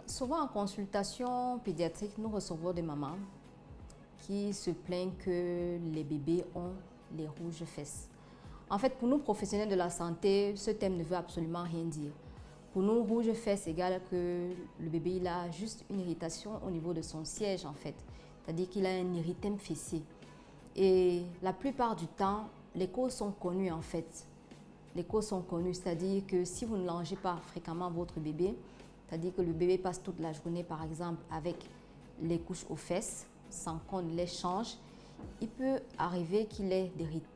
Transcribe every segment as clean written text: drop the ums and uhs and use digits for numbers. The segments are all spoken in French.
Souvent en consultation pédiatrique, nous recevons des mamans qui se plaignent que les bébés ont les rouges fesses. En fait, pour nous professionnels de la santé, ce terme ne veut absolument rien dire. Pour nous, rouge fesses égale que le bébé il a juste une irritation au niveau de son siège en fait. C'est-à-dire qu'il a un érythème fessier. Et la plupart du temps, les causes sont connues en fait. Les causes sont connues, c'est-à-dire que si vous ne longez pas fréquemment votre bébé, c'est-à-dire que le bébé passe toute la journée par exemple avec les couches aux fesses, sans qu'on ne les change, il peut arriver qu'il ait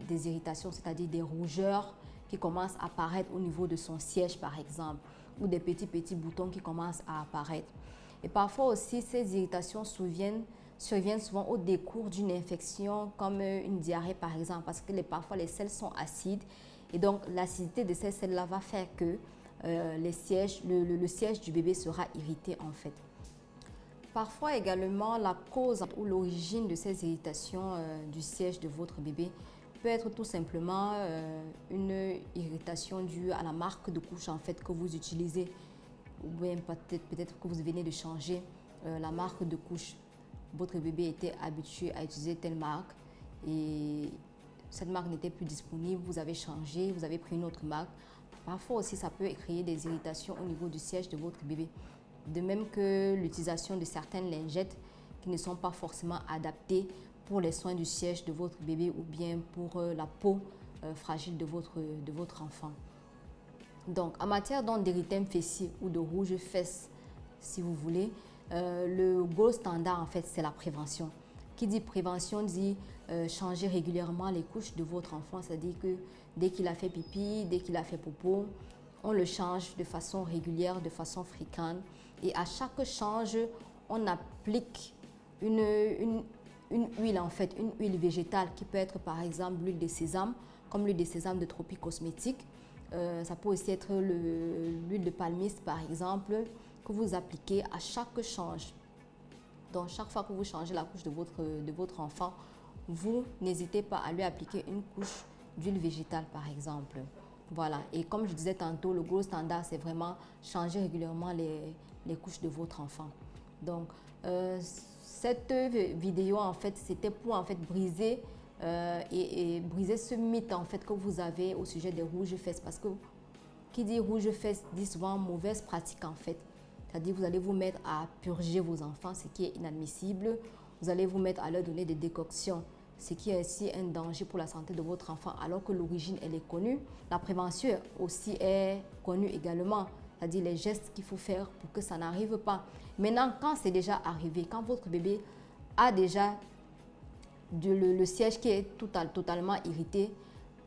des irritations, c'est-à-dire des rougeurs qui commencent à apparaître au niveau de son siège par exemple, ou des petits boutons qui commencent à apparaître. Et parfois aussi, ces irritations surviennent souvent au décours d'une infection comme une diarrhée par exemple, parce que parfois les selles sont acides et donc l'acidité de ces selles-là va faire que le siège du bébé sera irrité en fait. Parfois également, la cause ou l'origine de ces irritations du siège de votre bébé peut être tout simplement une irritation due à la marque de couche en fait que vous utilisez, ou bien peut-être que vous venez de changer la marque de couche. Votre bébé était habitué à utiliser telle marque et cette marque n'était plus disponible, vous avez changé, vous avez pris une autre marque. Parfois aussi, ça peut créer des irritations au niveau du siège de votre bébé. De même que l'utilisation de certaines lingettes qui ne sont pas forcément adaptées pour les soins du siège de votre bébé ou bien pour la peau fragile de votre enfant. Donc, en matière d'érythème fessier ou de rouge fesses, si vous voulez, le gold standard, en fait, c'est la prévention. Qui dit prévention dit changer régulièrement les couches de votre enfant, c'est-à-dire que dès qu'il a fait pipi, dès qu'il a fait popo, on le change de façon régulière, de façon fréquente. Et à chaque change, on applique une huile, en fait, une huile végétale qui peut être par exemple l'huile de sésame, comme l'huile de sésame de Tropi Cosmétiques. Ça peut aussi être l'huile de palmiste, par exemple, que vous appliquez à chaque change. Donc, chaque fois que vous changez la couche de votre enfant, vous n'hésitez pas à lui appliquer une couche d'huile végétale, par exemple. Voilà. Et comme je disais tantôt, le gros standard, c'est vraiment changer régulièrement les couches de votre enfant. Donc, cette vidéo, en fait, c'était pour en fait briser briser ce mythe en fait que vous avez au sujet des rouges fesses, parce que qui dit rouge fesses dit souvent mauvaise pratique en fait. C'est-à-dire vous allez vous mettre à purger vos enfants, ce qui est inadmissible. Vous allez vous mettre à leur donner des décoctions, ce qui est aussi un danger pour la santé de votre enfant, alors que l'origine elle est connue. La prévention aussi est connue également, c'est-à-dire les gestes qu'il faut faire pour que ça n'arrive pas. Maintenant, quand c'est déjà arrivé, quand votre bébé a déjà le siège qui est totalement irrité,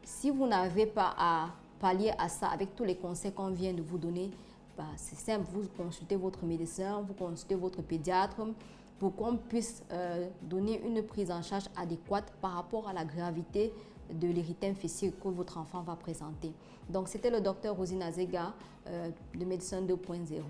si vous n'avez pas à pallier à ça avec tous les conseils qu'on vient de vous donner, c'est simple, vous consultez votre médecin, vous consultez votre pédiatre pour qu'on puisse donner une prise en charge adéquate par rapport à la gravité de l'érythème fessier que votre enfant va présenter. Donc, c'était le docteur Rosine Azega de Médecin 2.0.